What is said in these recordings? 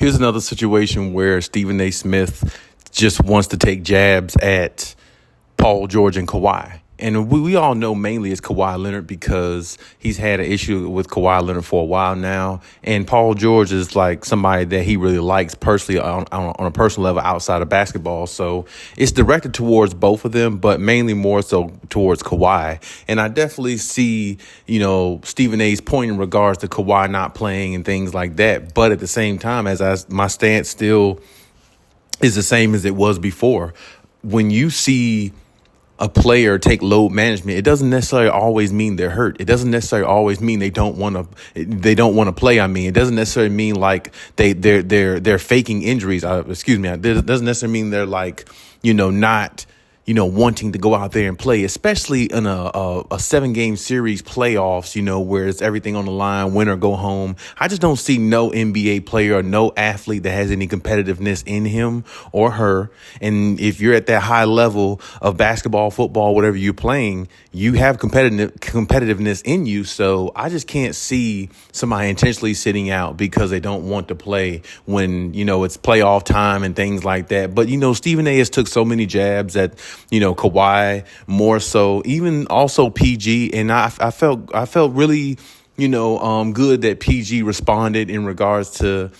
Here's another situation where Stephen A. Smith just wants to take jabs at Paul George and Kawhi. And we all know mainly it's Kawhi Leonard because he's had an issue with Kawhi Leonard for a while now. And Paul George is like somebody that he really likes personally on a personal level outside of basketball. So it's directed towards both of them, but mainly more so towards Kawhi. And I definitely see, Stephen A's point in regards to Kawhi not playing and things like that. But at the same time, my stance still is the same as it was before. When you see a player take load management, it doesn't necessarily always mean they're hurt. It doesn't necessarily always mean they don't want to play. I mean, it doesn't necessarily mean like they're faking injuries. It doesn't necessarily mean they're like, not wanting to go out there and play, especially in a 7-game series playoffs, where it's everything on the line, win or go home. I just don't see no NBA player or no athlete that has any competitiveness in him or her. And if you're at that high level of basketball, football, whatever you're playing, you have competitiveness in you. So I just can't see somebody intentionally sitting out because they don't want to play when, it's playoff time and things like that. But, Stephen A has took so many jabs at Kawhi, more so, even also PG. And I felt really, good that PG responded in regards to,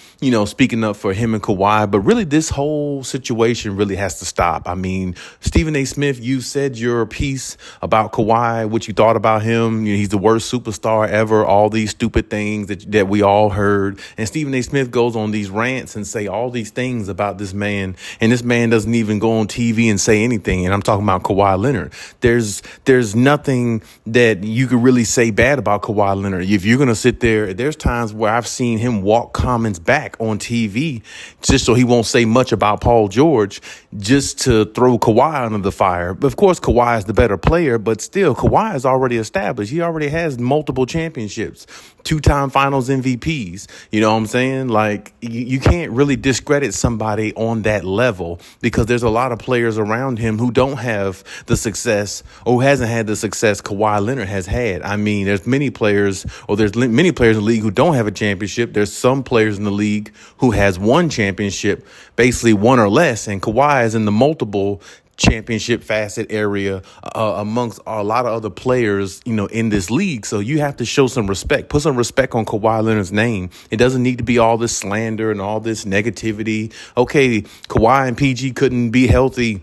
speaking up for him and Kawhi. But really, this whole situation really has to stop. I mean, Stephen A. Smith, you said your piece about Kawhi, what you thought about him. He's the worst superstar ever, all these stupid things that we all heard. And Stephen A. Smith goes on these rants and say all these things about this man. And this man doesn't even go on TV and say anything. And I'm talking about Kawhi Leonard. There's nothing that you could really say bad about Kawhi Leonard. If you're going to sit there's times where I've seen him walk comments back on TV just so he won't say much about Paul George, just to throw Kawhi under the fire. But of course, Kawhi is the better player, but still, Kawhi is already established. He already has multiple championships, 2-time finals MVPs. You know what I'm saying? Like, you can't really discredit somebody on that level because there's a lot of players around him who don't have the success or who hasn't had the success Kawhi Leonard has had. I mean, there's many players in the league who don't have a championship. There's some players in the league who has one championship, basically one or less, and Kawhi is in the multiple championship facet area amongst a lot of other players, in this league. So you have to show some respect, put some respect on Kawhi Leonard's name. It doesn't need to be all this slander and all this negativity. Okay, Kawhi and PG couldn't be healthy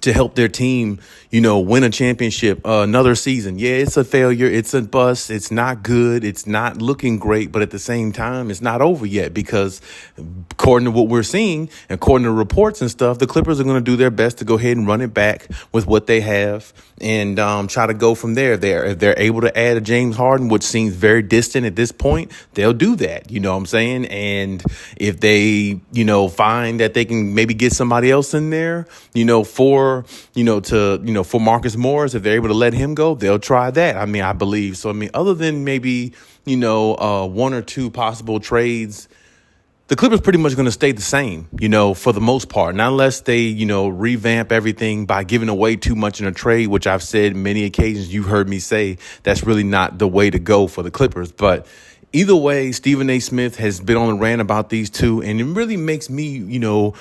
to help their team, win a championship another season. Yeah, it's a failure. It's a bust. It's not good. It's not looking great. But at the same time, it's not over yet because according to what we're seeing, according to reports and stuff, the Clippers are going to do their best to go ahead and run it back with what they have and try to go from there. If they're able to add a James Harden, which seems very distant at this point, they'll do that. You know what I'm saying? And if they, find that they can maybe get somebody else in there, for Marcus Morris, if they're able to let him go, they'll try that. I mean, I believe. So, other than maybe, one or two possible trades, the Clippers pretty much going to stay the same, for the most part. Not unless they, revamp everything by giving away too much in a trade, which I've said many occasions. You've heard me say that's really not the way to go for the Clippers. But either way, Stephen A. Smith has been on the rant about these two, and it really makes me,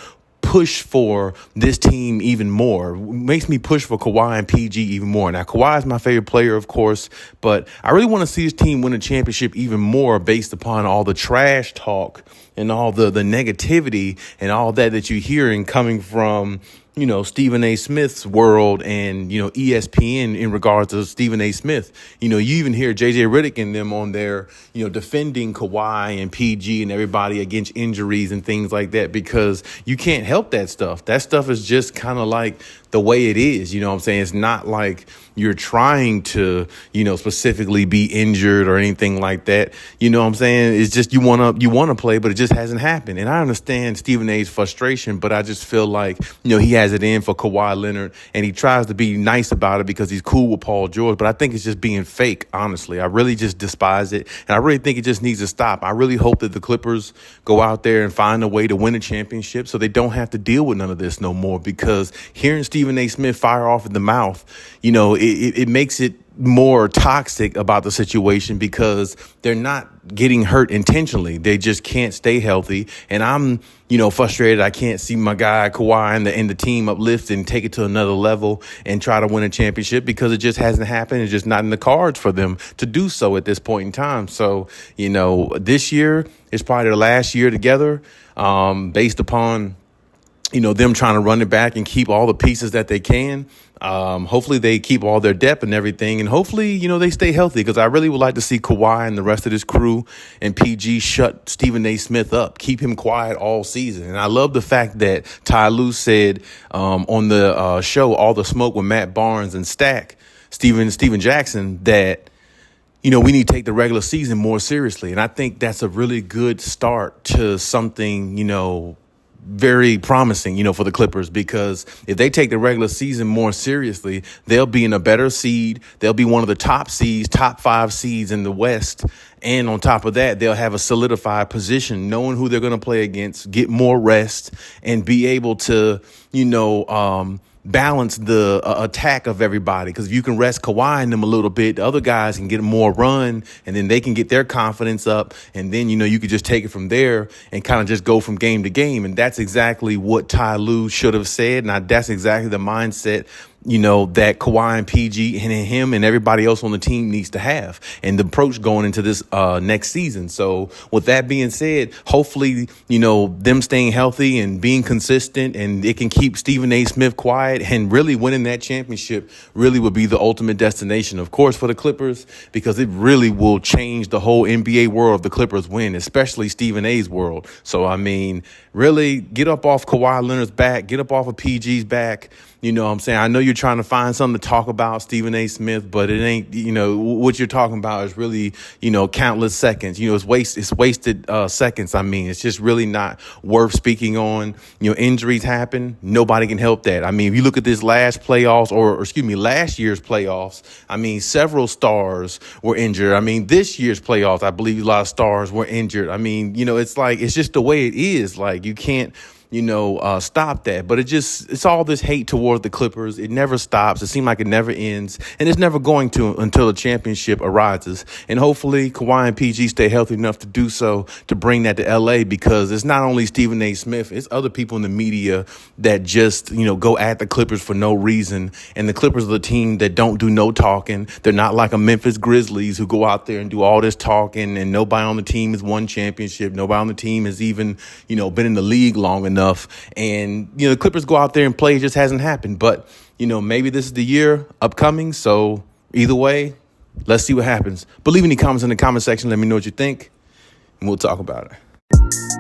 push for this team even more. Makes me push for Kawhi and PG even more. Now, Kawhi is my favorite player, of course, but I really want to see this team win a championship even more based upon all the trash talk and all the negativity and all that you're hearing coming from, Stephen A. Smith's world and, ESPN in regards to Stephen A. Smith. You even hear JJ Redick and them on there, defending Kawhi and PG and everybody against injuries and things like that, because you can't help that stuff. That stuff is just kind of like the way it is. You know what I'm saying? It's not like you're trying to, specifically be injured or anything like that. You know what I'm saying? It's just you want to play, but it just hasn't happened. And I understand Stephen A's frustration, but I just feel like, he has it in for Kawhi Leonard and he tries to be nice about it because he's cool with Paul George. But I think it's just being fake, honestly. I really just despise it. And I really think it just needs to stop. I really hope that the Clippers go out there and find a way to win a championship so they don't have to deal with none of this no more, because hearing Stephen A. Smith fire off at the mouth, it makes it more toxic about the situation because they're not getting hurt intentionally. They just can't stay healthy. And I'm, frustrated. I can't see my guy Kawhi and the team uplift and take it to another level and try to win a championship because it just hasn't happened. It's just not in the cards for them to do so at this point in time. So, this year is probably their last year together, based upon them trying to run it back and keep all the pieces that they can. Hopefully they keep all their depth and everything. And hopefully, they stay healthy because I really would like to see Kawhi and the rest of this crew and PG shut Stephen A. Smith up, keep him quiet all season. And I love the fact that Ty Lue said on the show, All the Smoke with Matt Barnes and Steven Jackson, that we need to take the regular season more seriously. And I think that's a really good start to something, very promising, for the Clippers, because if they take the regular season more seriously, they'll be in a better seed. They'll be one of the top 5 seeds in the West. And on top of that, they'll have a solidified position, knowing who they're going to play against, get more rest, and be able to, balance the attack of everybody. Because if you can rest Kawhi and them a little bit, the other guys can get more run, and then they can get their confidence up. And then, you could just take it from there and kind of just go from game to game. And that's exactly what Ty Lue should have said. And that's exactly the mindset that Kawhi and PG and him and everybody else on the team needs to have, and the approach going into this next season. So with that being said, hopefully, them staying healthy and being consistent, and it can keep Stephen A. Smith quiet, and really winning that championship really would be the ultimate destination, of course, for the Clippers, because it really will change the whole NBA world if the Clippers win, especially Stephen A.'s world. So, really get up off Kawhi Leonard's back, get up off of PG's back. You know what I'm saying? I know you're trying to find something to talk about, Stephen A. Smith, but it ain't, what you're talking about is really, countless seconds. It's wasted seconds. It's just really not worth speaking on. Injuries happen. Nobody can help that. If you look at this last playoffs, last year's playoffs, several stars were injured. This year's playoffs, I believe a lot of stars were injured. It's just the way it is. You can't, stop that. But it's all this hate towards the Clippers. It never stops. It seems like it never ends. And it's never going to until the championship arises. And hopefully Kawhi and PG stay healthy enough to do so, to bring that to LA, because it's not only Stephen A. Smith, it's other people in the media that just, go at the Clippers for no reason. And the Clippers are the team that don't do no talking. They're not like a Memphis Grizzlies who go out there and do all this talking, and nobody on the team has won championship. Nobody on the team has even, been in the league long enough. And, the Clippers go out there and play. It just hasn't happened. But, maybe this is the year upcoming. So either way, let's see what happens. But leave any comments in the comment section. Let me know what you think, and we'll talk about it.